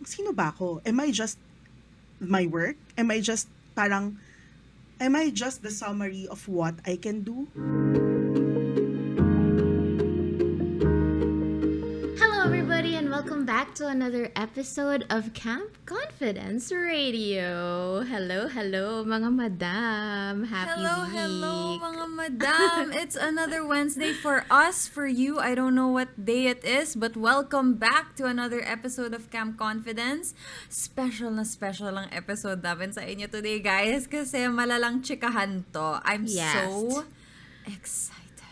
sino ba ako? Am I just my work? Am I just the summary of what I can do? Hello, everybody, and welcome back to another episode of Camp Confidence Radio. Hello, mga madam. Happy Hello, week. mga madam. It's another Wednesday for us, for you. I don't know what day it is, but welcome back to another episode of Camp Confidence. Special lang episode namin sa inyo today, guys, kasi malalang chikahan to. I'm Yes. so excited.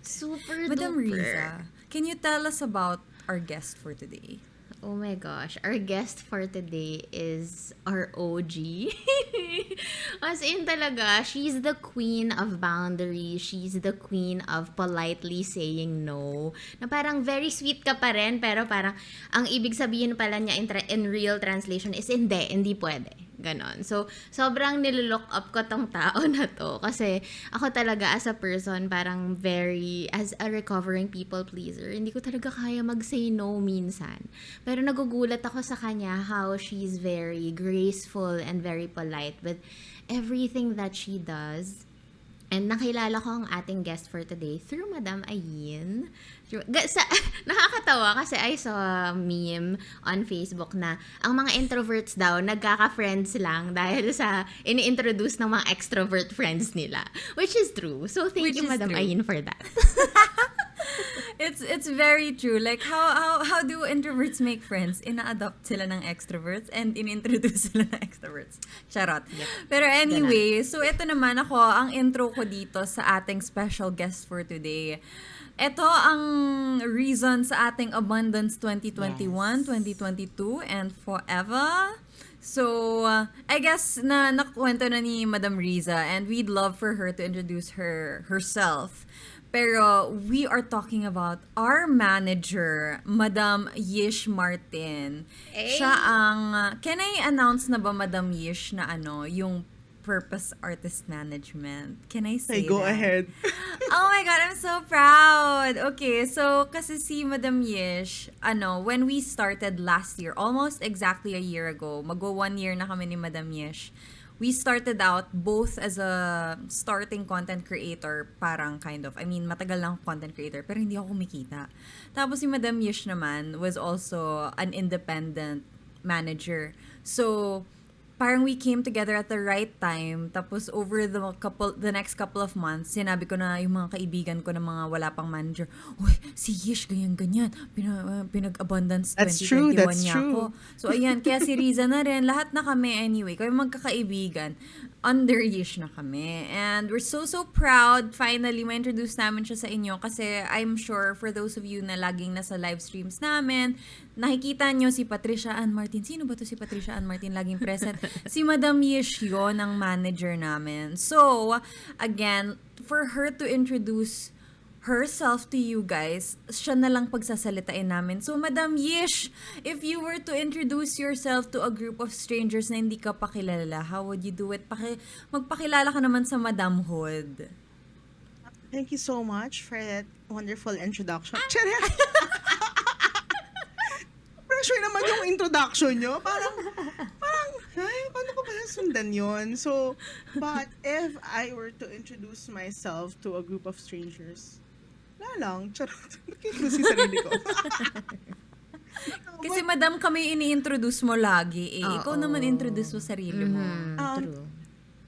Super Madam duper. Rizza, can you tell us about our guest for today? Oh my gosh, our guest for today is our OG. As in talaga, she's the queen of boundaries. She's the queen of politely saying no. Na parang very sweet ka pa rin, pero parang ang ibig sabihin pala niya in real translation is hindi pwede. Ganon. So, sobrang nilook up ko tong tao na to. Kasi ako talaga as a person, parang as a recovering people pleaser, hindi ko talaga kaya mag-say no minsan. Pero nagugulat ako sa kanya how she's very graceful and very polite with everything that she does. And nakilala ko ang ating guest for today through Madam Ayn. Nakakatawa kasi I saw a meme on Facebook na ang mga introverts daw nagkaka-friends lang dahil sa ini-introduce ng mga extrovert friends nila. Which is true. So thank you, Madam Ayn, for that. It's very true. Like, how do introverts make friends? Ina-adopt sila ng extroverts and in-introduce sila ng extroverts. Charot. Yep. Pero anyway, so ito naman ako, ang intro ko dito sa ating special guest for today. Ito ang reason sa ating Abundance 2021, 2022, and forever. So, I guess na nakwento na ni Madam Rizza, and we'd love for her to introduce herself. Pero we are talking about our manager, Madam Yish Martin. Hey. Siya ang, can I announce na ba, Madam Yish, na yung Purpose Artist Management? Can I say Go that? ahead. Oh my God, I'm so proud. Okay, so kasi si Madam Yish, when we started last year, almost exactly a year ago, magwa 1 year na kami ni Madam Yish, we started out both as a starting content creator, parang kind of, matagal lang content creator, pero hindi ako kumikita. Tapos si Madam Yish naman was also an independent manager. So, parang we came together at the right time. Tapos over the next couple of months, sinabi ko na yung mga kaibigan ko na mga wala pang manager, uy, si Yish ganyan. Pinag-abundance 2021 niya ako. So ayan, kaya si Rizza na rin. Lahat na kami anyway. Kaya magkakaibigan. Under Yish na kami. And we're so proud. Finally, ma-introduce namin siya sa inyo. Kasi I'm sure for those of you na laging nasa live streams namin, nakikita nyo si Patricia Ann Martin. Sino ba to si Patricia Ann Martin laging present? Si Madam Yish yun, ang manager namin. So, again, for her to introduce herself to you guys, siya na lang pagsasalitain namin. So, Madam Yish, if you were to introduce yourself to a group of strangers na hindi ka pakilala, how would you do it? Magpakilala ka naman sa madamhood. Thank you so much for that wonderful introduction. Pressure naman yung introduction nyo. Parang, ay, paano ko ba sundan yun? So, but if I were to introduce myself to a group of strangers, wala lang, charot. Nakikita si sarili ko. Kasi madam, kami ini-introduce mo lagi eh. Ikaw naman introduce mo sarili mo. True.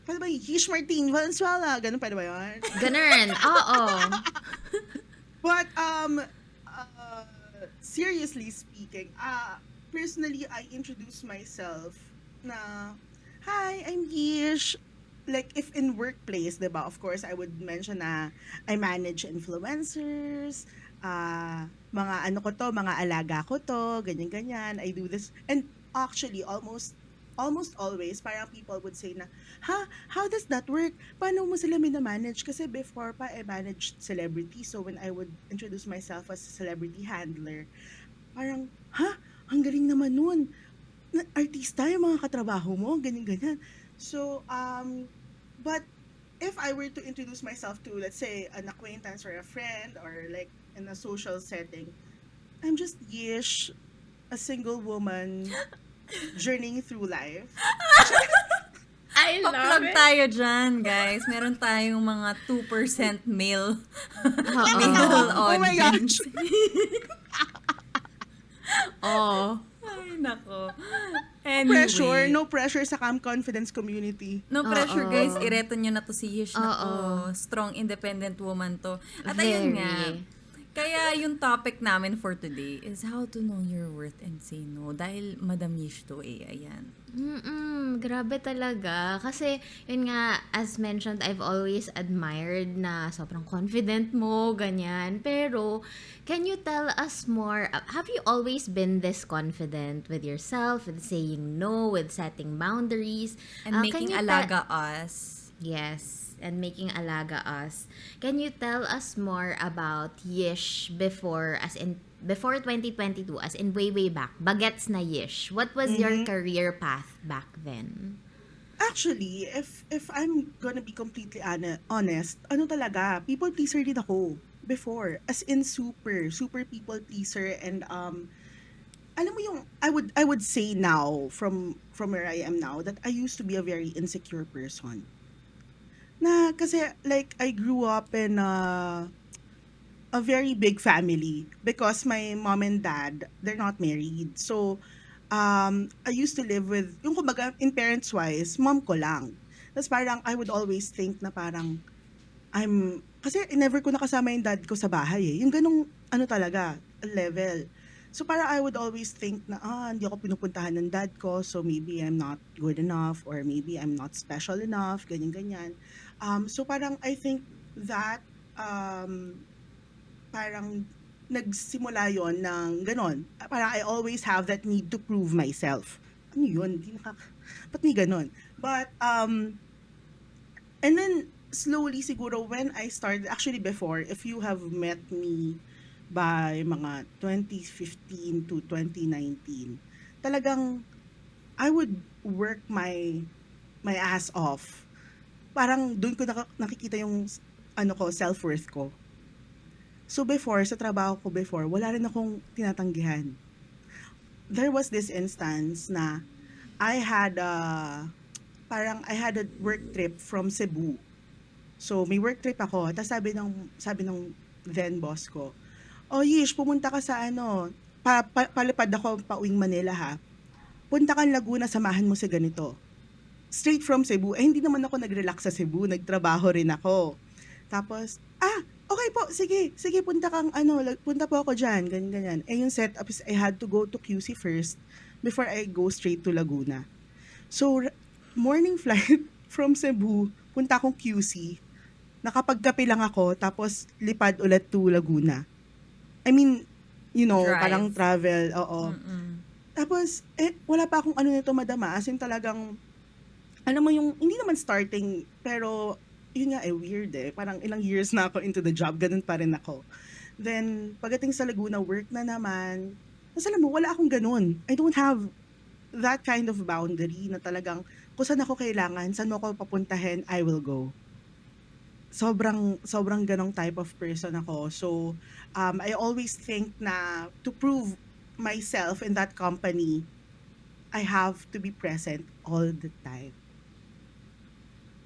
Paano ba, Yish Martin, Valenzuela, ganun pa ba yun? Ganun, oo. But, seriously speaking, personally, I introduce myself na, hi, I'm Yish. Like, if in workplace, diba, of course, I would mention na I manage influencers, mga alaga ko to, ganyan-ganyan, I do this. And actually, almost always, parang people would say na, how does that work? Paano mo sila minamanage? Kasi before pa, I managed celebrities. So when I would introduce myself as a celebrity handler, parang, ang galing naman nun. Artista yung mga katrabaho mo, ganyan-ganyan. So, but if I were to introduce myself to, let's say, an acquaintance or a friend or like in a social setting, I'm just Yish. a single woman journeying through life. I love Pa-plug it. tayo dyan, guys. Meron tayong mga 2% male Maybe Oo. ako. male Oh my gosh. audience. Oo. Ay, nako. No pressure. Anyway, No pressure sa Cam Confidence community. no pressure guys, Oo. ireto nyo na to si Yish na to. Oo. Strong independent woman to. At ayun nga, Very. kaya yung topic namin for today is how to know your worth and say no. Dahil Madam Yish to eh, ayan. Grabe talaga. Kasi, yun nga, as mentioned, I've always admired na sobrang confident mo, ganyan. Pero, can you tell us more? Have you always been this confident with yourself, with saying no, with setting boundaries? And Can making you alaga us. Yes, and making alaga us. Can you tell us more about Yish before, as in before 2022, as in way back, bagets na Yish? What was your Mm-hmm. career path back then? Actually, if I'm gonna be completely honest, ano talaga, people pleaser din ako before. As in super people pleaser, and alam mo yung I would say now from where I am now that I used to be a very insecure person. Na kasi like I grew up in a very big family because my mom and dad, they're not married. So I used to live with, yung kumbaga, in parents-wise, mom ko lang. Tapos parang I would always think na parang kasi never ko nakasama yung dad ko sa bahay eh. Yung ganong, ano talaga, level. So parang I would always think na, hindi ako pinupuntahan ng dad ko, so maybe I'm not good enough, or maybe I'm not special enough, ganyan-ganyan. So parang I think that, parang nagsimula yon ng gano'n. Parang I always have that need to prove myself. Ano yun? Ba't may gano'n? But, and then slowly siguro when I started, actually before, if you have met me by mga 2015 to 2019, talagang I would work my ass off. Parang dun ko nakikita yung ano ko, self-worth ko. So before, sa trabaho ko before, wala rin akong tinatanggihan. There was this instance na I had I had a work trip from Cebu. So may work trip ako, tapos sabi ng then boss ko, "Oh, Yish, pumunta ka sa ano, palipad ako pauwing Manila ha. Punta kang Laguna, samahan mo si ganito." Straight from Cebu. Eh, hindi naman ako nag-relax sa Cebu, nagtrabaho rin ako. Tapos, okay po, sige, sige, punta kang ano, punta po ako diyan, ganyan ganyan. Eh yung setup is I had to go to QC first before I go straight to Laguna. So morning flight from Cebu, punta akong QC. Nakapagkape lang ako tapos lipad ulit to Laguna. I mean, Drive. parang travel, oo. Mm-mm. Tapos wala pa akong ano nito madama, as in talagang alam mo yung hindi naman starting, pero yun nga weird eh. Parang ilang years na ako into the job, ganun pa rin ako. Then, pagdating sa Laguna, work na naman. Tapos alam mo, wala akong ganun. I don't have that kind of boundary na talagang kung saan ako kailangan, saan mo ako papuntahin, I will go. Sobrang ganong type of person ako. So, I always think na to prove myself in that company, I have to be present all the time.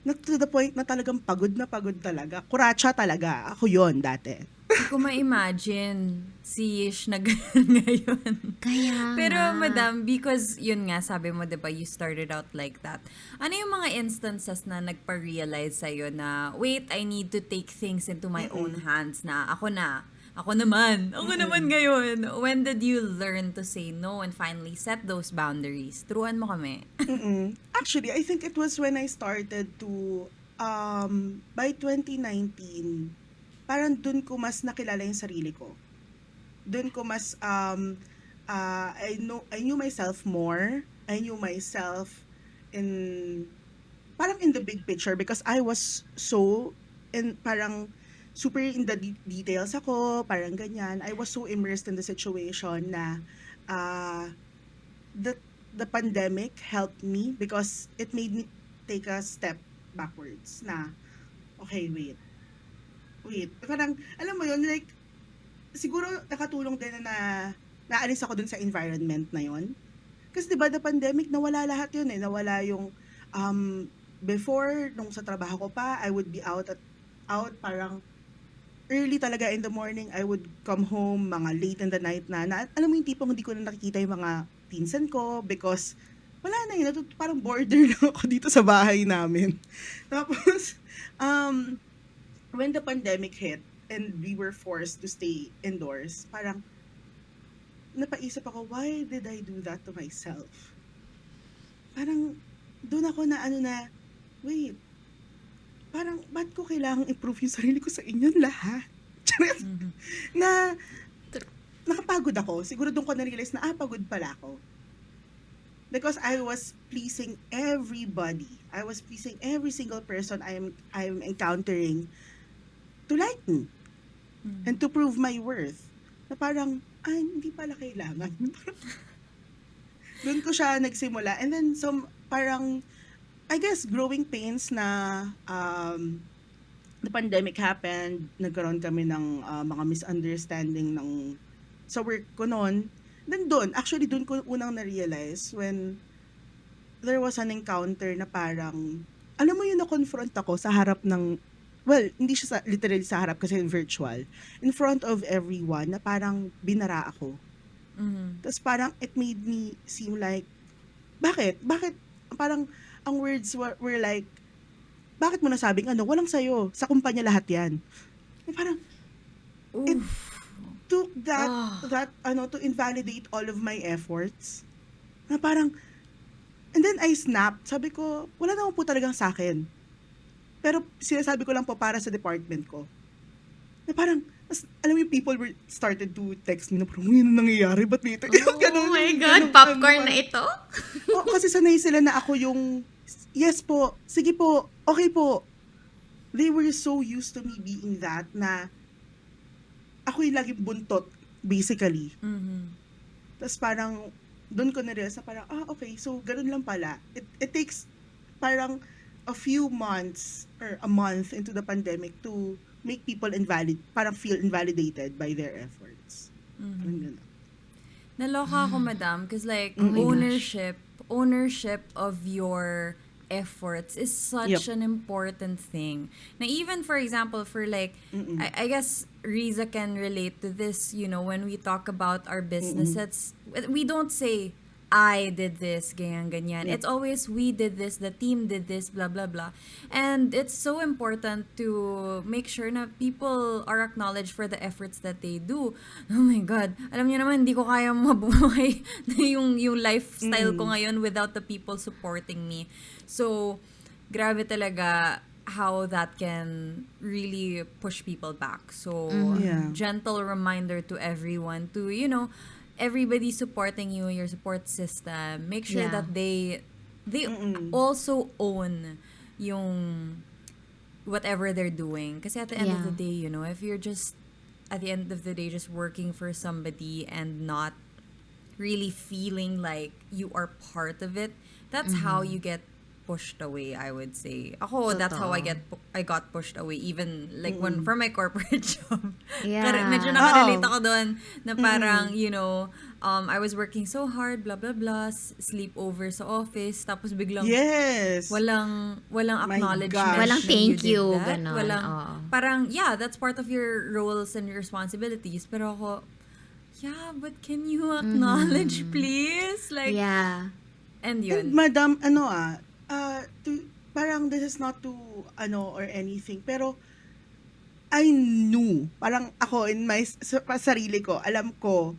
Na to the point na talagang pagod na pagod talaga. Kuratsa talaga. Ako yon dati. Hindi ko ma-imagine si Yish na ganun ngayon. Kaya Pero nga. madam, because yun nga, sabi mo, diba, you started out like that. Ano yung mga instances na nagpa-realize sa'yo na, wait, I need to take things into my own Mm. hands na, ako naman Mm. ngayon. When did you learn to say no and finally set those boundaries? Turuan mo kami. Actually, I think it was when I started to by 2019, parang dun ko mas nakilala yung sarili ko. Dun ko mas I knew myself more. I knew myself in parang in the big picture because I was so in parang super in the details ako, parang ganyan. I was so immersed in the situation na uh, the the pandemic helped me because it made me take a step backwards na okay, wait. Parang alam mo yun, like siguro nakatulong din na naalis ako dun sa environment na yon. Kasi 'di ba the pandemic nawala lahat yun, eh, nawala yung, before nung sa trabaho ko pa, I would be out parang early talaga in the morning. I would come home mga late in the night na alam mo yung tipong hindi ko na nakikita yung mga pinsan ko because wala na, eh, parang border lang ako dito sa bahay namin. Tapos, um, when the pandemic hit and we were forced to stay indoors, parang napaisip ako, why did I do that to myself? Parang dun ako na ano na, wait, parang ba't ko kailangang improve yung sarili ko sa inyong lahat? Charot. Mhm. Na nakapagod ako. Siguro dun ko na-realize na, pagod pala ako. Because I was pleasing everybody. I was pleasing every single person I'm encountering to like me Mhm. and to prove my worth. Na parang, ay, hindi pala kailangan. Doon ko siya nagsimula. And then, parang, I guess, growing pains na the pandemic happened, nagkaroon kami ng mga misunderstanding sa work ko noon. Then doon, actually doon ko unang na-realize when there was an encounter na parang, alam mo yun, na-confront ako sa harap ng, well, hindi siya literally sa harap kasi virtual, in front of everyone na parang binara ako. Mhm. Tapos parang it made me seem like, bakit? Bakit? Parang ang words were like, bakit mo nasabing ano, walang sayo, sa kumpanya lahat yan. Na parang, it Oof. took that, Ah. to invalidate all of my efforts. Na parang, and then I snapped. Sabi ko, wala naman po talagang sa akin. Pero sinasabi ko lang po para sa department ko. Na parang, alam mo yung people started to text me na parang, ano nangyayari? Ba't may ito? Yung Oh ganun, my yung God, ganun, popcorn na parang, ito? kasi sanay sila na ako yung, yes po, sige po, okay po. They were so used to me being that na ako yung laging buntot, basically. Mhm. Tapos parang, doon ko na-realize na parang, okay, so ganun lang pala. It takes parang a few months or a month into the pandemic to make people parang feel invalidated by their efforts. Parang Mhm. ganun. Naloka ako, madam, because like Oh my Mm-mm. gosh. ownership of your efforts is Yep. such an important thing. Now, even for example, for like, Mm-mm. I guess Riza can relate to this. You know, when we talk about our Mm-mm. businesses, we don't say I did this, ganyan, ganyan. Yep. It's always we did this, the team did this, blah, blah, blah. And it's so important to make sure na people are acknowledged for the efforts that they do. Oh my God. Alam niyo naman, hindi ko kaya mabuhay na yung lifestyle ko Mm. ngayon without the people supporting me. So, grabe talaga how that can really push people back. So, Yeah. gentle reminder to everyone to, everybody supporting you, your support system, make sure Yeah. that they Mm-mm. also own yung whatever they're doing. Kasi at the end of the Yeah. day, if you're just at the end of the day just working for somebody and not really feeling like you are part of it, that's how you get pushed away, I would say. Ako, that's how Totoo. I got pushed away even like when Mm-mm. for my corporate job. Medyo Yeah. nakarelate Oo. ako doon na parang, Mm-mm. I was working so hard, blah blah blah, sleep over sa office, tapos biglang Yes. walang My acknowledgement Walang gosh. na you thank did you, that. ganon. Walang Oo. parang yeah, that's part of your roles and responsibilities. Pero ako, yeah, but can you acknowledge please? Like, Yeah. and And yun. madam, parang this is not to, or anything, pero I knew, parang ako in sarili ko, alam ko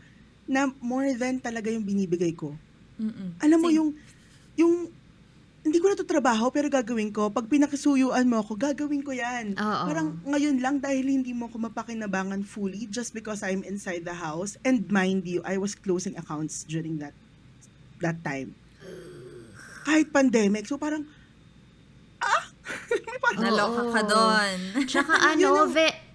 na more than talaga yung binibigay ko. Mm-mm. Alam mo Same. yung hindi ko na 'to trabaho pero gagawin ko. 'Pag pinakisuyuan mo ako, gagawin ko 'yan. Oo. Parang ngayon lang dahil hindi mo ako mapakinabangan fully just because I'm inside the house, and mind you, I was closing accounts during that time. Kahit pandemic. So parang, parang Naloka ka Oo. doon. Tsaka yun ano,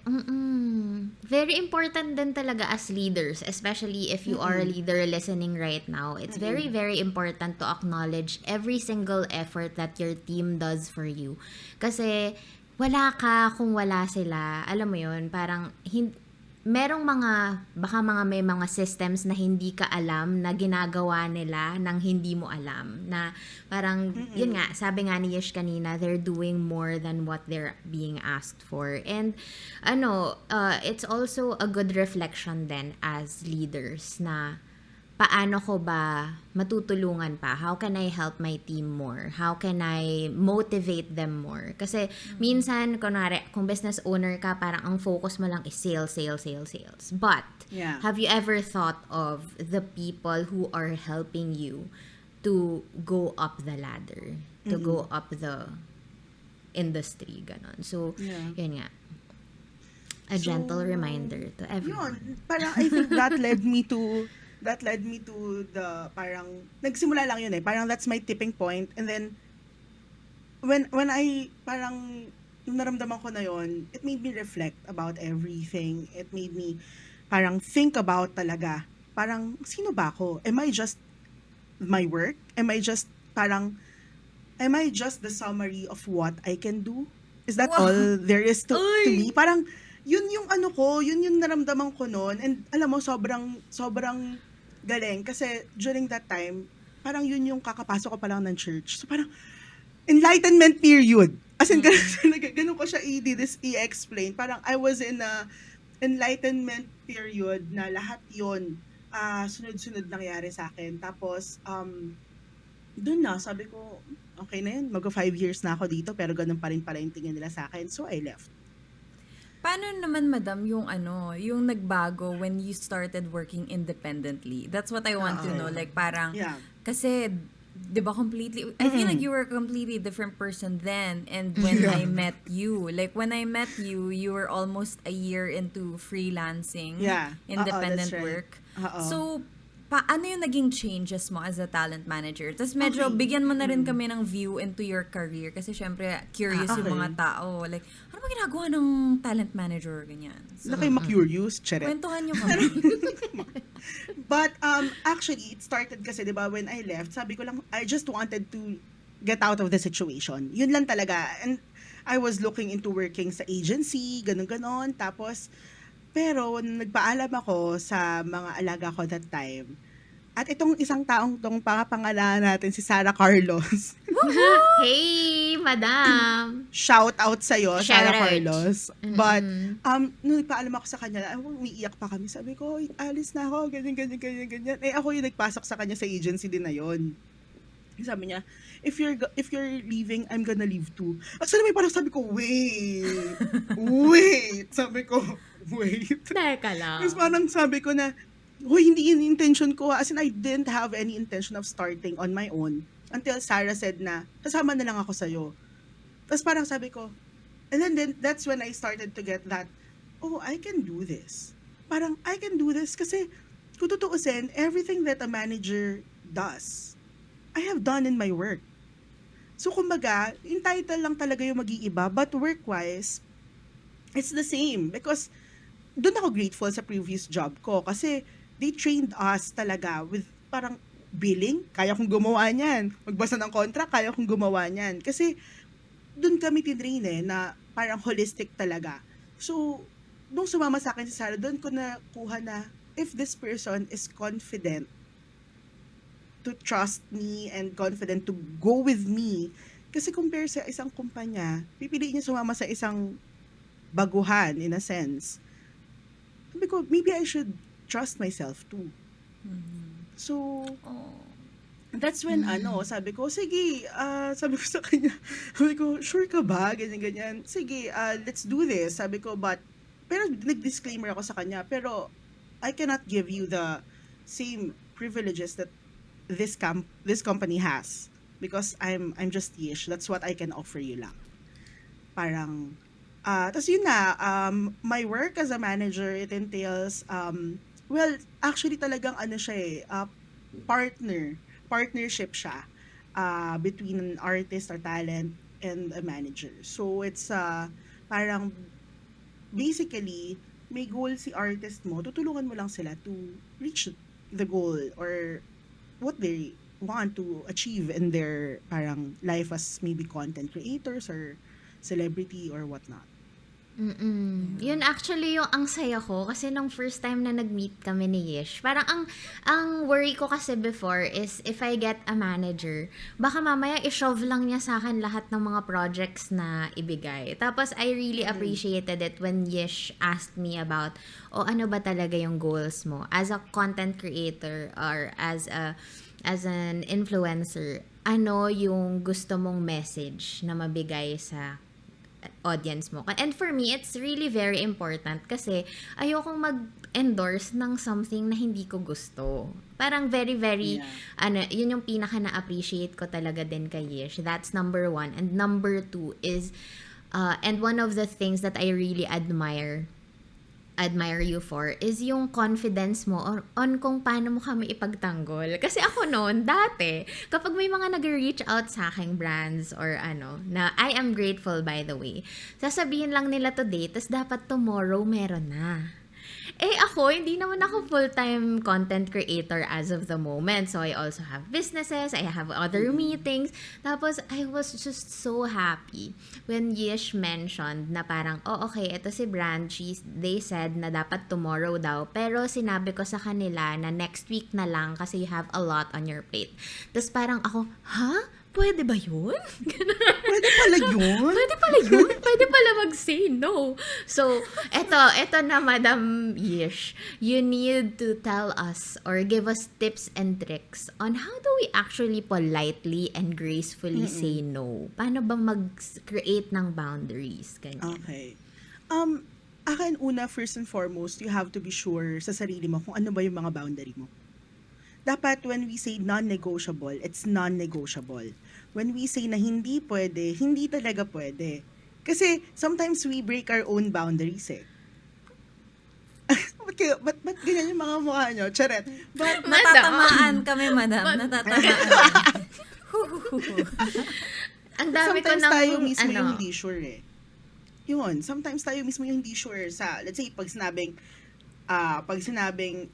ang, very important din talaga as leaders, especially if you are a mm-mm, leader listening right now. It's very, mm-mm, very important to acknowledge every single effort that your team does for you. Kasi wala ka kung wala sila. Alam mo yun, parang merong baka may mga systems na hindi ka alam na ginagawa nila nang hindi mo alam. Na parang, yun Mm-mm. nga, sabi nga ni Yish kanina, they're doing more than what they're being asked for. And, it's also a good reflection then as leaders na paano ko ba matutulungan pa? How can I help my team more? How can I motivate them more? Kasi minsan, kunwari, kung business owner ka, parang ang focus mo lang is sales, sales, sales, sales. But, Yeah. have you ever thought of the people who are helping you to go up the ladder? To Mm-mm. go up the industry, ganon. So, Yeah. yun nga. A gentle So, reminder to everyone. yun, parang I think that led me to the parang nagsimula lang yun eh. Parang that's my tipping point. And then when I parang yung naramdaman ko na yun, it made me reflect about everything. It made me parang think about talaga. Parang sino ba ako? Am I just my work? Parang am I just the summary of what I can do? Is that Wow! all there is to me? Uy! Parang yun yung ano ko, yun yung naramdaman ko noon. And alam mo, sobrang, sobrang galing. Kasi during that time, parang yun yung kakapasok ko pa lang ng church. So parang, enlightenment period. As in, ganun, Mm. talaga, ganun ko siya i-explain. Parang I was in a enlightenment period na lahat yun sunod-sunod nangyari sa akin. Tapos, dun na, sabi ko, okay na yun, mag 5 years na ako dito, pero ganun pa rin pala yung tingin nila sa akin. So, I left. Paano naman, madam, yung yung nagbago when you started working independently? That's what I want to know. Oo. Like, parang, Yeah. kasi, di ba completely, I feel like Mm-mm. you were a completely different person then and when Yeah. I met you. Like, when I met you, you were almost a year into freelancing, Yeah. Oo, that's independent right. work. Oo. So, paano yung naging changes mo as a talent manager? Tapos medyo Okay. bigyan mo na rin Mm-mm. kami ng view into your career kasi syempre curious yung mga Okay. tao. Like, ano ba ginagawa ng talent manager? Ganyan. Na So, kayo ma-curious, charet. kwentuhan nyo kami. But actually it started kasi 'di ba when I left, sabi ko lang I just wanted to get out of the situation. Yun lang talaga. And I was looking into working sa agency, ganun ganon. Tapos pero nagpaalam ako sa mga alaga ko that time. At itong isang taong 'tong pangapangalanan natin si Sarah Carlos. Woohoo! Hey, madam! Shout out sa'yo, Shout Sarah out! Carlos. But, Mm-mm. nung nagpaalam ako sa kanya, umiiyak pa kami. Sabi ko, "Uy, alis na ako, ganyan, ganyan, ganyan, ganyan." Eh, ako yung nagpasok sa kanya sa agency din na yun. Sabi niya, if you're leaving, I'm gonna leave too. Actually, may parang sabi ko, wait. Sabi ko, wait. Teka Tapos lang. parang sabi ko na, hoy, hindi yun yung intention ko. As in, I didn't have any intention of starting on my own. Until Sarah said na, kasama na lang ako sa'yo. Tapos parang sabi ko, and then that's when I started to get that, oh, I can do this. Parang, I can do this kasi, kung tutuusin, everything that a manager does, I have done in my work. So, kumbaga, yung title lang talaga yung mag-iiba, but work-wise, it's the same. Because, doon ako grateful sa previous job ko kasi they trained us talaga with parang billing, kaya kong gumawa niyan. Magbasa ng contract, kaya kong gumawa niyan. Kasi doon kami tinrain na parang holistic talaga. So, nung sumama sa akin si Sarah, doon ko nakuha na if this person is confident to trust me and confident to go with me, kasi compare sa isang kumpanya, pipiliin niya sumama sa isang baguhan in a sense. Sabi ko, maybe I should trust myself too. So, Oh. that's when sabi ko, sige, sabi ko sa kanya, sabi ko, sure ka ba? Ganyan, ganyan. Sige, let's do this. Sabi ko, pero nag-disclaimer ako sa kanya, pero I cannot give you the same privileges that this company has because I'm just Yish. That's what I can offer you lang. Parang, tas yun na, my work as a manager, it entails, well, actually talagang ano siya partnership siya between an artist or talent and a manager. So it's parang basically may goal si artist mo, tutulungan mo lang sila to reach the goal or what they want to achieve in their parang life as maybe content creators or celebrity or whatnot. Yun actually yung ang saya ko kasi nung first time na nag-meet kami ni Yish, parang ang worry ko kasi before is if I get a manager, baka mamaya i-shove lang niya sa akin lahat ng mga projects na ibigay. Tapos I really Mm-mm. appreciated it when Yish asked me about, o ano ba talaga yung goals mo as a content creator or as an influencer, ano yung gusto mong message na mabigay sa audience mo. And for me, it's really very important kasi ayokong mag-endorse ng something na hindi ko gusto. Parang very, very, Yeah. yun yung pinaka na-appreciate ko talaga din kay Yish. That's number one. And number two is, and one of the things that I really admire you for is yung confidence mo on kung paano mo kami ipagtanggol. Kasi ako noon, dati, kapag may mga nag-reach out sa aking brands or na I am grateful by the way, sasabihin lang nila today, tas dapat tomorrow meron na. Eh ako, hindi naman ako full-time content creator as of the moment. So I also have businesses, I have other Mm-mm. meetings. Tapos I was just so happy when Yish mentioned na parang, oh okay, ito si Branchies. They said na dapat tomorrow daw. Pero sinabi ko sa kanila na next week na lang kasi you have a lot on your plate. Tapos parang ako, ha? Pwede ba yun? Pwede pala yun? Pwede pala yun? Pwede pala mag-say no. So, eto na Madam Yish. You need to tell us or give us tips and tricks on how do we actually politely and gracefully say Mm-mm. no. Paano ba mag-create ng boundaries? Ganyan. Okay. Um, Akin una, first and foremost, you have to be sure sa sarili mo kung ano ba yung mga boundary mo. Dapat when we say non-negotiable, it's non-negotiable. When we say na hindi pwede, hindi talaga pwede. Kasi sometimes we break our own boundaries eh. Ba't ganyan yung mga mukha nyo? Charet. But, Natatamaan kami, madam. Natatamaan. Ang dami ko sometimes ng, tayo mismo yung hindi sure eh. Yun, sometimes tayo mismo yung hindi sure sa, let's say, pag sinabing,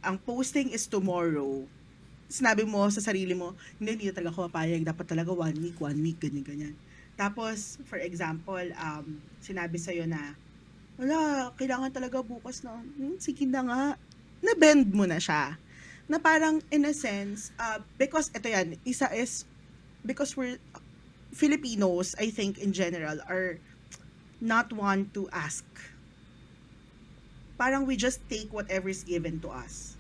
ang posting is tomorrow, sinabi mo sa sarili mo, hindi talaga ako mapayag, dapat talaga 1 week, ganyan, ganyan. Tapos, for example, sinabi sa'yo na, wala, kailangan talaga bukas na, sige na nga, na-bend mo na siya. Na parang, in a sense, because, ito yan, isa is, because we're, Filipinos, I think, in general, are not want to ask. Parang we just take whatever is given to us.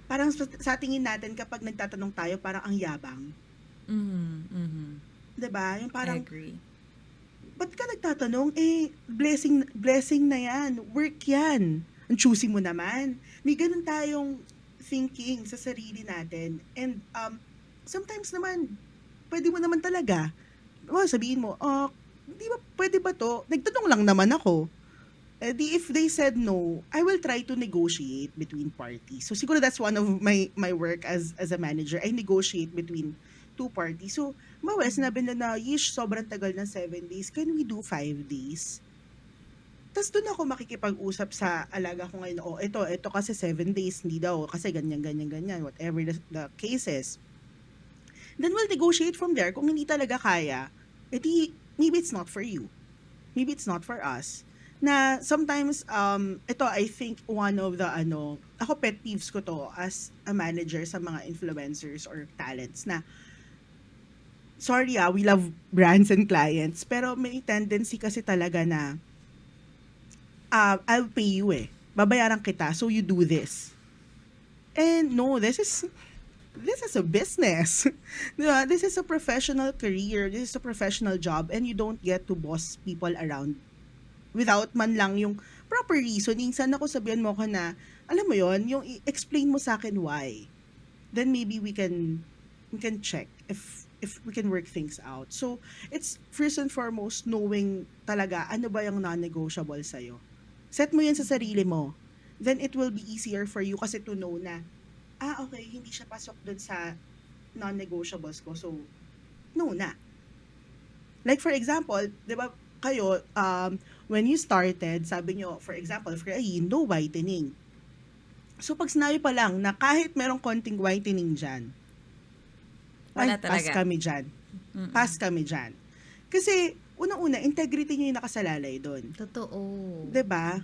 Parang sa tingin natin kapag nagtatanong tayo, parang ang yabang. Mm-hmm. 'Di ba? Yung I parang, agree. ba't ka nagtatanong? Eh, blessing na yan. Work yan. Ang choosy mo naman. May ganun tayong thinking sa sarili natin. And sometimes naman, pwede mo naman talaga. Sabihin mo, di ba, pwede ba to? Nagtanong lang naman ako. If they said no, I will try to negotiate between parties. So siguro that's one of my work as a manager. I negotiate between two parties. So, sinabi na Yish, sobrang tagal ng 7 days. Can we do 5 days? Tapos doon ako makikipag-usap sa alaga ko ngayon, ito kasi 7 days, hindi daw, kasi ganyan, ganyan, ganyan, whatever the cases. Then we'll negotiate from there. Kung hindi talaga kaya, maybe it's not for you. Maybe it's not for us. Na sometimes, ito I think one of the ako pet peeves ko to as a manager sa mga influencers or talents na, sorry we love brands and clients, pero may tendency kasi talaga na, I'll pay you eh. Babayaran kita, so you do this. And no, this is a business. Diba? This is a professional career. This is a professional job, and you don't get to boss people around without man lang yung proper reasoning. Sana ko sabihan mo ko na, alam mo yon, yung explain mo sa akin why. Then maybe we can check if we can work things out. So, it's first and foremost knowing talaga ano ba yung non-negotiable sa'yo. Set mo yan sa sarili mo. Then it will be easier for you kasi to know na, okay, hindi siya pasok dun sa non-negotiables ko. So, no na. Like for example, 'di ba kayo, when you started, sabi nyo, for example, for Ayn, no whitening. So pag sinabi pa lang na kahit merong konting whitening dyan, Wala pass talaga. kami dyan. Mm-mm. Pass kami dyan. Kasi unang-una, integrity niyo yung nakasalalay do'n. Totoo. 'Di ba?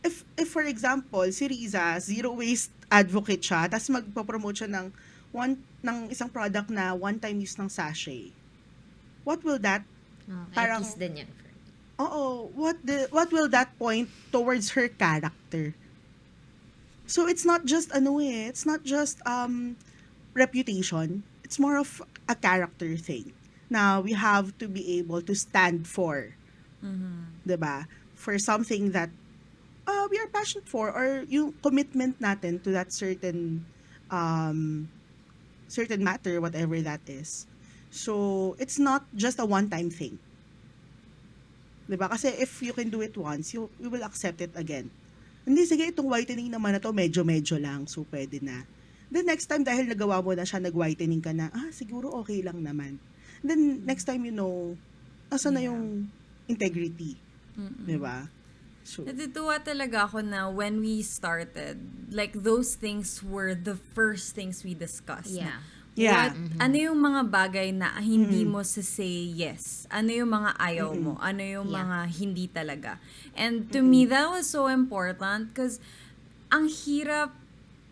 If for example, si Riza, zero waste advocate siya, tapos magpo-promote siya ng isang product na one time use ng sachet. What will that Oh, ay, kiss parang din yan for me. Oo, what will that point towards her character? So it's not just it's not just reputation. It's more of a character thing. Now we have to be able to stand for, Mhm. 'di ba? For something that we are passionate for, or yung commitment natin to that um certain matter, whatever that is. So it's not just a one-time thing. 'Di ba? Kasi if you can do it once, you will accept it again. Hindi, sige, itong whitening naman na 'to medyo-medyo lang, so puwede na. Then next time dahil nagawa mo na siya, nag-whitening ka na, siguro okay lang naman. Then next time asan na Yeah. yung integrity, 'di Mm-mm. ba? So, Natutuwa talaga ako na when we started, like those things were the first things we discussed. Yeah. yeah. Ano yung mga bagay na hindi Mm. mo sa say yes? Ano yung mga ayaw Mm. mo? Ano yung Yeah. mga hindi talaga? And to me, that was so important because ang hirap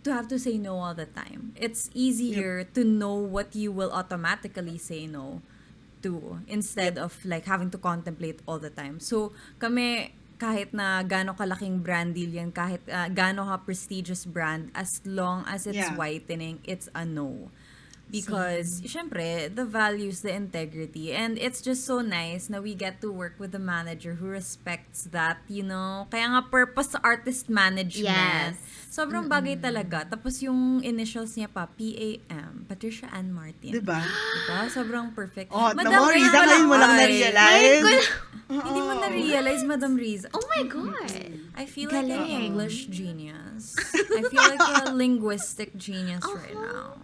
to have to say no all the time. It's easier to know what you will automatically say no to instead of like having to contemplate all the time. So, kami, kahit na gaano kalaking brand deal yan, kahit gaano ka prestigious brand, as long as it's Yeah. whitening, it's a no. Because, syempre, the values, the integrity, and it's just so nice na we get to work with a manager who respects that, you know? Kaya nga, purpose artist management. Yes. Sobrang bagay talaga. Tapos yung initials niya pa, PAM, Patricia Ann 'Di Martin. ba? Diba? Sobrang perfect. Oh, Madam namo, Riza Riza, ngayon mo lang ay. na-realize. Hindi mo na-realize, Madam Riza. Oh my God. I feel like an Galing. English genius. I feel like a linguistic genius right now.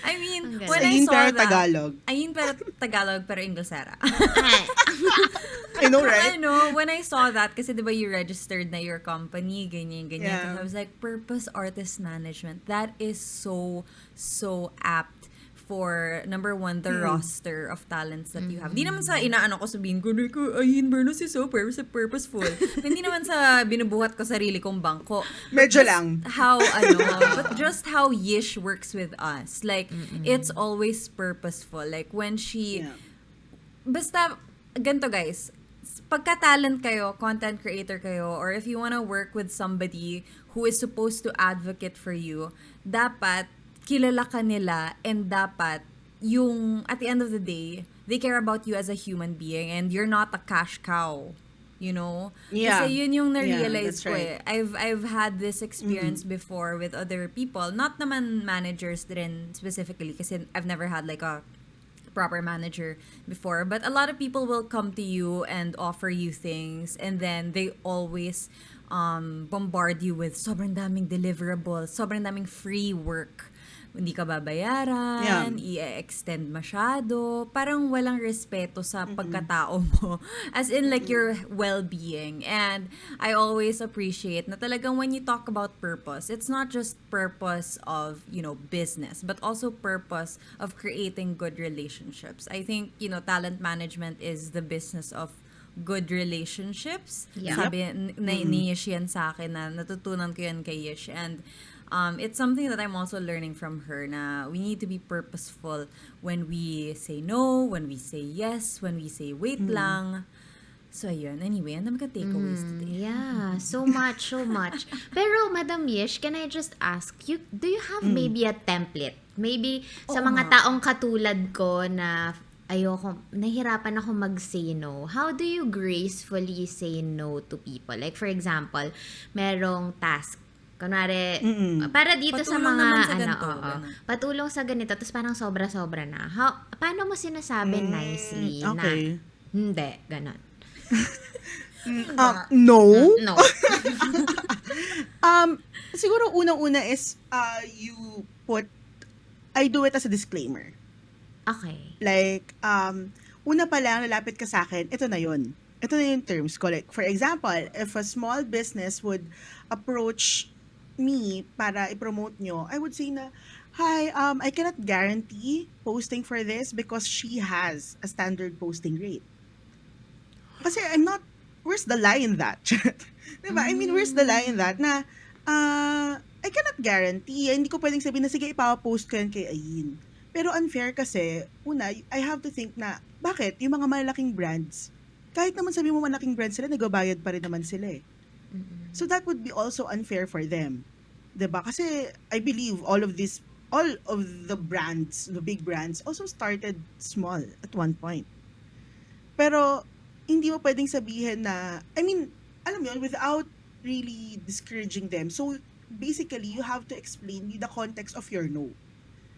I mean, Ang galing. when I Ayun saw pero that, Tagalog. ayun pero Tagalog pero Inglesera. Ay. I know, right? Ano, when I saw that, kasi diba you registered na your company, ganyan. Yeah. Tapos I was like, purpose artist management. That is so, so apt for, number one, the roster of talents that you have. Di naman sa inaano ko sabihin ko, ayun, Bernos is so purposeful. Hindi naman sa binubuhat ko sarili kong bangko. Medyo lang. But just how Yish works with us. Like, it's always purposeful. Like, when she, Yeah. basta, ganito guys, pagka-talent kayo, content creator kayo, or if you wanna work with somebody who is supposed to advocate for you, dapat kilala ka nila, and dapat yung, at the end of the day, they care about you as a human being and you're not a cash cow. You know? Yeah. Kasi yun yung Yeah, na-realize that's ko right. I've had this experience before with other people. Not naman managers din specifically kasi I've never had like a proper manager before, but a lot of people will come to you and offer you things, and then they always bombard you with sobrang daming deliverables, sobrang daming free work. Hindi ka babayaran, i-extend masyado, parang walang respeto sa pagkatao mo. As in like your well-being. And I always appreciate na talagang when you talk about purpose, it's not just purpose of, you know, business, but also purpose of creating good relationships. I think, you know, talent management is the business of good relationships. Yeah. Sabi ni Yish yan sa akin, na natutunan ko yan kay Yish. And it's something that I'm also learning from her, na we need to be purposeful when we say no, when we say yes, when we say wait lang. So, ayun. Anyway, ang dami ka takeaways today. Yeah, so much. Pero, Madam Yish, can I just ask you, do you have maybe a template? Maybe sa Oo mga nga. taong katulad ko na nahirapan ako mag-say no. How do you gracefully say no to people? Like, for example, merong task. Kunwari, para dito sa Patulong mga, naman sa ganito, ganun. patulong sa ganito, tapos parang sobra-sobra na. Paano mo sinasabi nicely na, Okay. hindi, ganon. No. No. Siguro unang-una is I do it as a disclaimer. Okay. Like, una pa lang, lalapit ka sa akin, ito na yun. Ito na yung terms ko. Like, for example, if a small business would approach me para i-promote nyo, I would say na, hi, I cannot guarantee posting for this because she has a standard posting rate. Kasi I'm not, where's the lie in that? Diba? I mean, where's the lie in that na, I cannot guarantee, hindi ko pwedeng sabihin na, sige, ipapost ko yan kay Ayin. Pero unfair kasi, una, I have to think na, bakit? Yung mga malalaking brands, kahit naman sabi mo malaking brands sila, nagbabayad pa rin naman sila eh. So that would be also unfair for them. 'Di ba? Kasi I believe all of the brands, the big brands also started small at one point. Pero hindi mo pwedeng sabihin na, I mean, alam mo yun, without really discouraging them. So basically, you have to explain the context of your no.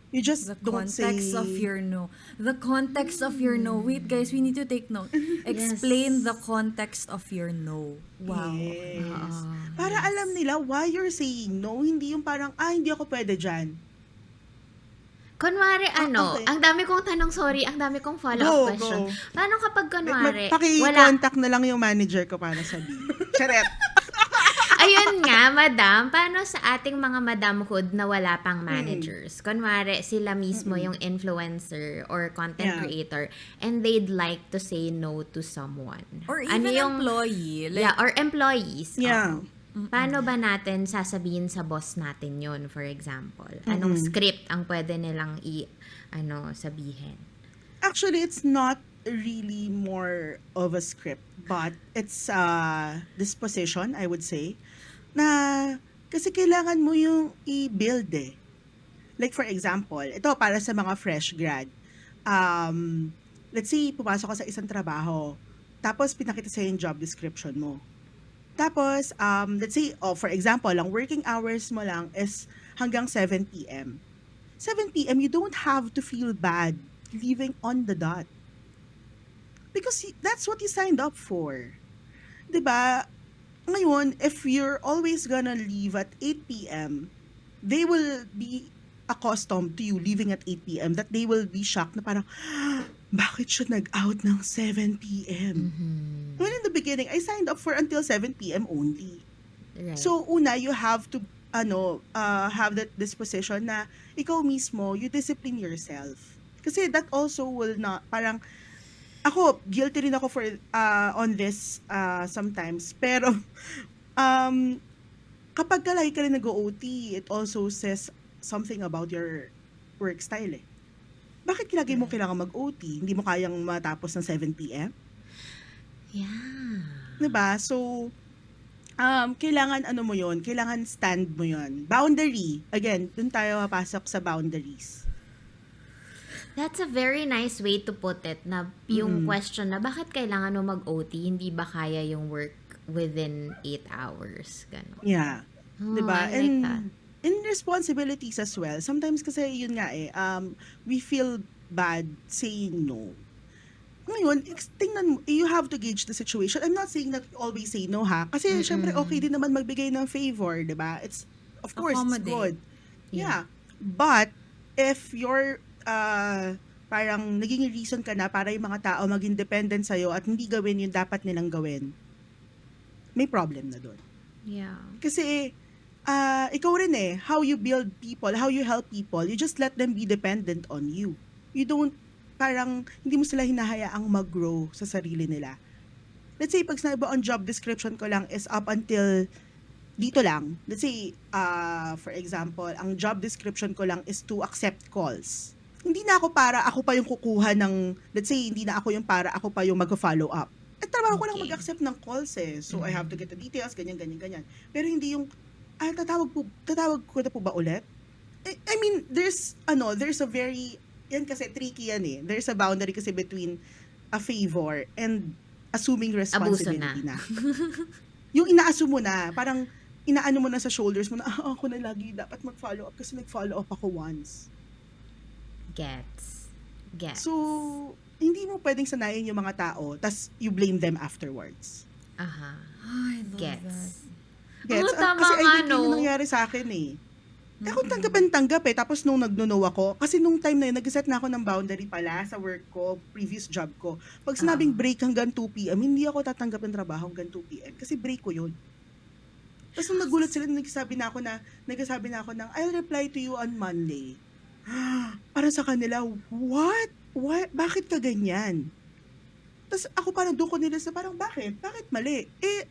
You just The don't context of say, your no. The context of your no. Wait, guys, we need to take note. Explain the Yes. context of your no. Wow, okay. Oo. yes. Para alam Yes. nila why you're saying no, hindi yung parang, hindi ako pwede dyan. Kunwari Okay. ang dami kong tanong, sorry, ang dami kong follow-up Go, question. go. Paano kapag kunwari, wala, Paki-contact na lang yung manager ko para sabihin. Charet. ayun nga, madam, paano sa ating mga madamhood na wala pang Mm. managers? Kunwari, sila mismo Mm. yung influencer or content Yeah. creator and they'd like to say no to someone. Or Ano even yung, employee. yeah, Like, or employees. Yeah. Oo. Paano ba natin sasabihin sa boss natin yon, for example? Anong Mm. script ang pwede nilang sabihin? Actually, it's not really more of a script, but it's disposition, I would say, na kasi kailangan mo yung i-build eh. Like for example, ito para sa mga fresh grad. Let's say, pumasok ka sa isang trabaho, tapos pinakita sa'yo yung job description mo. Tapos, let's say, for example, ang working hours mo lang is hanggang 7 p.m. 7 p.m., you don't have to feel bad leaving on the dot. Because that's what you signed up for. 'Di ba? Ngayon, if you're always gonna leave at 8 p.m., they will be accustomed to you leaving at 8 p.m. that they will be shocked na parang, bakit siya nag-out ng 7 p.m.? When in the beginning, I signed up for until 7 p.m. only. Right. So, una, you have to, have that disposition na ikaw mismo, you discipline yourself. Kasi that also will not, parang, ako, guilty rin ako for, on this, sometimes. Pero, um, kapag lagi ka rin nag-OT, it also says something about your work style eh. Bakit lagi mo kailangan mag-OT? Hindi mo kayang matapos ng 7 p.m.? Yeah. 'Di ba? So, kailangan ano mo yon, kailangan stand mo yon. Boundary. Again, dun tayo papasok sa boundaries. That's a very nice way to put it, na yung question na bakit kailangan mo mag-OT, hindi ba kaya yung work within 8 hours? Ganon. Yeah. Oh, 'Di ba? I like that. And responsibilities as well. Sometimes kasi yun nga eh, we feel bad saying no. Ngayon, tingnan mo, you have to gauge the situation. I'm not saying that always say no ha. Kasi syempre okay din naman magbigay ng favor, 'di ba? It's, of course, it's accommodate. good. Yeah. But if you're parang naging reason ka na para yung mga tao maging dependent sa'yo at hindi gawin yung dapat nilang gawin, may problem na doon. Yeah. Kasi ikaw rin eh, how you build people, how you help people, you just let them be dependent on you. You don't, parang hindi mo sila hinahayaang mag-grow sa sarili nila. Let's say, pag sinabi ang job description ko lang is up until dito lang. Let's say, for example, ang job description ko lang is to accept calls. Hindi na ako para ako pa yung kukuha ng, let's say, hindi na ako yung para ako pa yung mag-follow up. At trabaho ko lang Okay. mag-accept ng calls eh. So, I have to get the details, ganyan, ganyan, ganyan. Pero hindi yung, tatawag ko na po ba ulit? I mean, there's a very, yan kasi tricky yan eh. There's a boundary kasi between a favor and assuming responsibility na. Yung ina-assume mo na, parang inaano mo na sa shoulders mo na, ako na lagi dapat mag-follow up kasi nag-follow up ako once. Gets. So, hindi mo pwedeng sanayin yung mga tao, tas you blame them afterwards. Aha. I love that. Gets. Gets? Tama Kasi I nga, think yun no? yung nangyari sa akin eh. Ako tanggap eh. Tapos nung nag-no ako, kasi nung time na yun, nag-set na ako ng boundary pala sa work ko, previous job ko. Pag sinabing break hanggang 2 p.m., hindi ako tatanggap ng trabaho hanggang 2 p.m. Kasi break ko yun. Tapos nung nagulat sila, nagsasabi na ako ng, I'll reply to you on Monday. Para sa kanila, what? Bakit ka ganyan? Tas ako parang do'n ko nilista parang bakit? Bakit mali? Eh,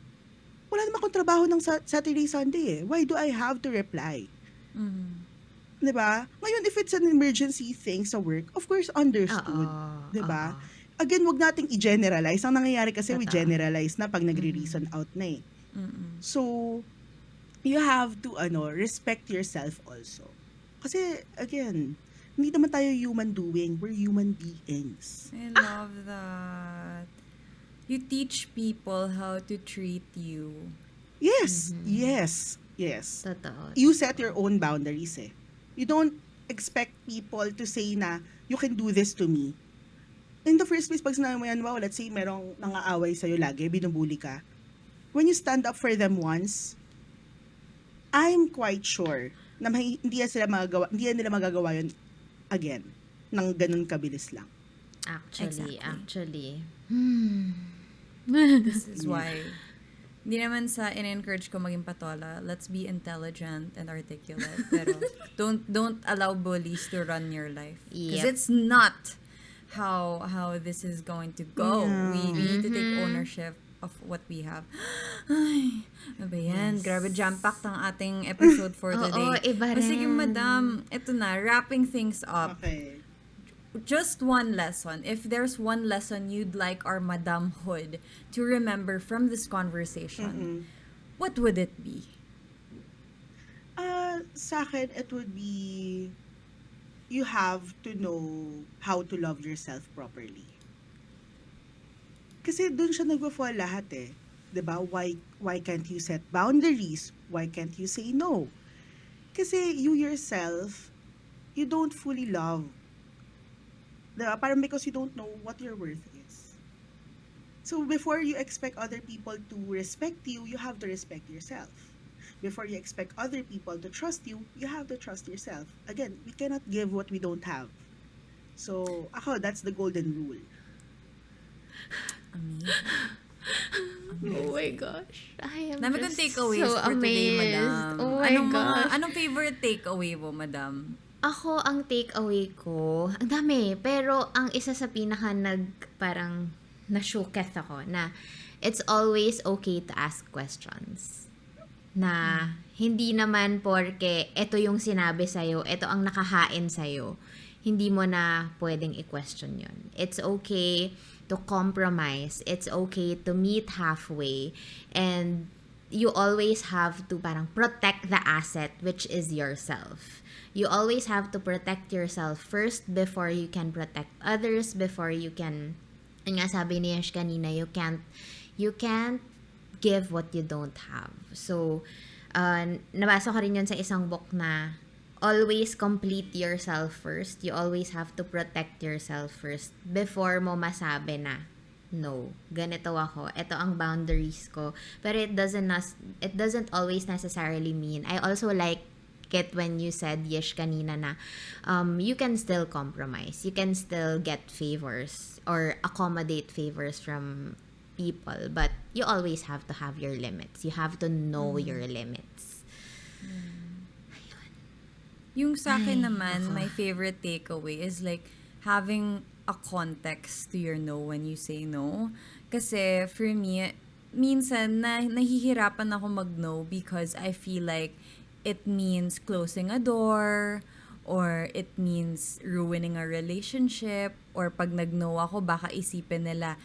wala naman akong trabaho ng Saturday, Sunday, eh. Why do I have to reply? Mhm. 'Di ba? Ngayon if it's an emergency thing sa work, of course Oo, understood, 'di oo. ba? Again, 'wag nating i-generalize. Ang nangyayari kasi we Totoo. generalize na 'pag Mhm. nagre-reason out na, eh. Mm. So, you have to respect yourself also. Kasi again, hindi naman tayo human doing, we're human beings. I love that. You teach people how to treat you. Yes, Mhm. yes, yes. Totoo, You set your totoo. own boundaries, eh. You don't expect people to say na, "You can do this to me." In the first place, 'pag sinabi mo yan, wow, let's say merong nang-aaway sa'yo lagi, binubully ka. When you stand up for them once, I'm quite sure na hindi yan nila magagawa yun again ng ganun kabilis lang. Actually, Exactly. actually. This is Yeah. why hindi naman sa in-encourage ko maging patola. Let's be intelligent and articulate. Pero don't allow bullies to run your life. Because Yep. it's not how this is going to go. We Yeah. need to take Mhm. ownership of what we have. Ay, ano ba yan? Grabe, Yes. jam-packed ang ating episode for Oo, today. iba O sige, rin. madam, ito na, wrapping things up. Okay. Just one lesson. If there's one lesson you'd like our Madam Hood to remember from this conversation, Mm. what would it be? Sa'kin it would be, you have to know how to love yourself properly. Kasi dun siya nagfo-fall lahat, eh, 'di ba? Why can't you set boundaries? Why can't you say no? Kasi you yourself, you don't fully love, 'di ba? Parang because you don't know what your worth is. So before you expect other people to respect you, you have to respect yourself. Before you expect other people to trust you have to trust yourself. Again, we cannot give what we don't have. So, ako, that's the golden rule. Amazing. Oh my Amazing. gosh. I am Dami kong just takeaways so for today, amazed. madam. Oh my gosh. Anong favorite takeaway mo, madam? Ako, ang takeaway ko, ang dami. Pero, ang isa sa pinaka parang, na-shooketh ako na, it's always okay to ask questions. Na, hindi naman porke, ito yung sinabi sa'yo, ito ang nakahain sa'yo, hindi mo na pwedeng i-question yun. It's okay to compromise. It's okay to meet halfway. And, you always have to parang protect the asset, which is yourself. You always have to protect yourself first before you can protect others, before you can, yun nga sabi ni Yish kanina, you can't give what you don't have. So, nabasa ko rin yun sa isang book na always complete yourself first. You always have to protect yourself first before mo masabi na, no, ganito ako, ito ang boundaries ko. Pero it doesn't always necessarily mean, I also like it when you said, Yish, kanina na, you can still compromise. You can still get favors or accommodate favors from people. But you always have to have your limits. You have to know your limits. Yung sa akin Ay, naman, ako. my favorite takeaway is like having a context to your no when you say no. Kasi for me, minsan nahihirapan ako mag-no because I feel like it means closing a door or it means ruining a relationship or pag nag-no ako, baka isipin nila,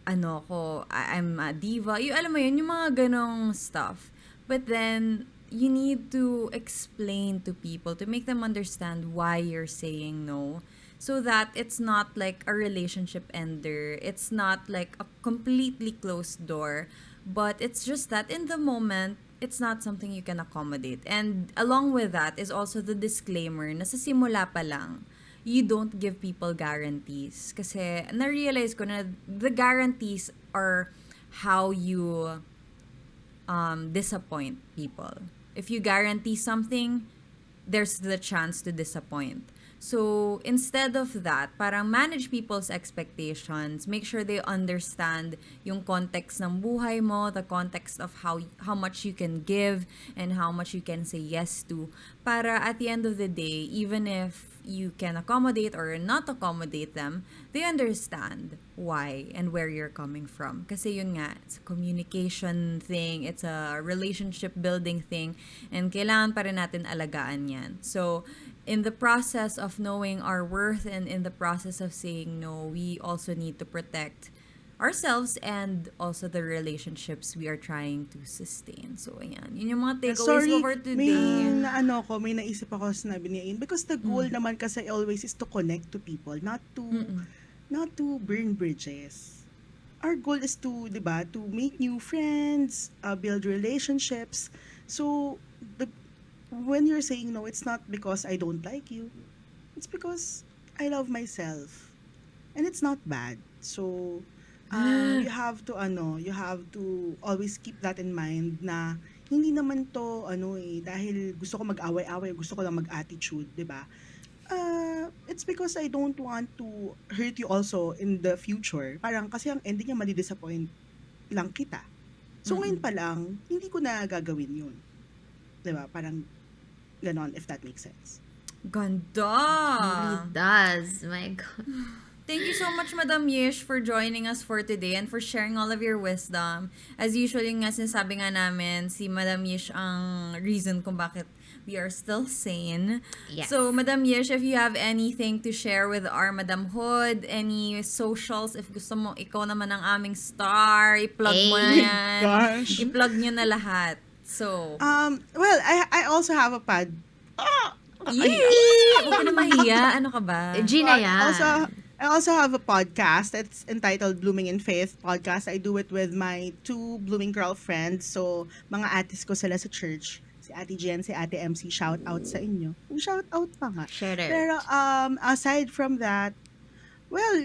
ano ko, I'm a diva. Yung, alam mo yun, yung mga ganong stuff. But then, you need to explain to people to make them understand why you're saying no. So that it's not like a relationship ender. It's not like a completely closed door. But it's just that in the moment, it's not something you can accommodate. And along with that is also the disclaimer na sa simula pa lang, you don't give people guarantees. Kasi na-realize ko na the guarantees are how you disappoint people. If you guarantee something, there's the chance to disappoint. So, instead of that, parang manage people's expectations. Make sure they understand yung context ng buhay mo, the context of how much you can give and how much you can say yes to. Para at the end of the day, even if you can accommodate or not accommodate them, they understand why and where you're coming from. Kasi yun nga, it's a communication thing, it's a relationship building thing, and kailangan pa rin natin alagaan yan. So, in the process of knowing our worth and in the process of saying no, we also need to protect ourselves and also the relationships we are trying to sustain. So, ayan. Yun yung mga takeaways ko Sorry, for may today. may naisip ako sinabi ni Ain. Because the goal naman kasi always is to connect to people, not to burn bridges. Our goal is to, 'di ba, to make new friends, build relationships. So, when you're saying no, it's not because I don't like you. It's because I love myself. And it's not bad. So, you have to always keep that in mind na hindi naman to dahil gusto ko mag-away-away, gusto ko lang mag-attitude, 'di ba? It's because I don't want to hurt you also in the future. Parang kasi ang ending niya madi-disappoint lang kita. So ngayon pa lang, hindi ko na gagawin 'yun. 'Di ba? Parang ganon, if that makes sense. Ganda! Really does. My God. Thank you so much, Madam Yish, for joining us for today and for sharing all of your wisdom. As usual, yung nga sinasabi nga namin, si Madam Yish ang reason kung bakit we are still sane. Yes. So, Madam Yish, if you have anything to share with our Madam Hood, any socials, if gusto mo, ikaw naman ang aming star, i-plug mo na Ay. yan. Gosh. I-plug nyo na lahat. So, Well, I also have a pod. yee! Huwag ka na mahiya. Ano ka ba? Gina But yan. I also have a podcast. It's entitled Blooming in Faith Podcast. I do it with my two blooming girlfriends. So, mga atis ko sila sa church. Si Ate Jen, si Ate MC, shout out sa inyo. Shout out pa nga. Share it. Pero aside from that, well,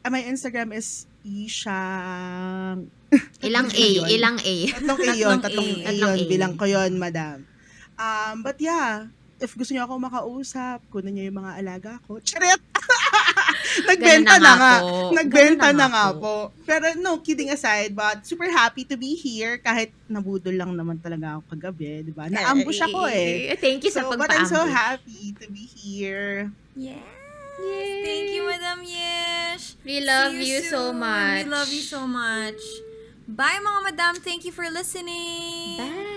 my Instagram is Yishang. Ilang A, Yun. ilang A. Tatlong A yun. Tatlong Tatlong A. A Tatlong yun. A. Bilang ko yun, madam. But yeah, if gusto niyo ako makausap, kunin niyo yung mga alaga ko. Charet! Nagbenta Ganun na na nga. nga po. Nagbenta Ganun na na nga nga po. Pero no, kidding aside, but super happy to be here kahit nabudol lang naman talaga ako kagabi, di ba? Na-ambush ako eh. Thank you sa So, but I'm so pagpa-ambush. happy to be here. Yes. Yay. Thank you, Madam Yish. We love See you so soon. much. We love you so much. Bye, mga madam. Thank you for listening. Bye.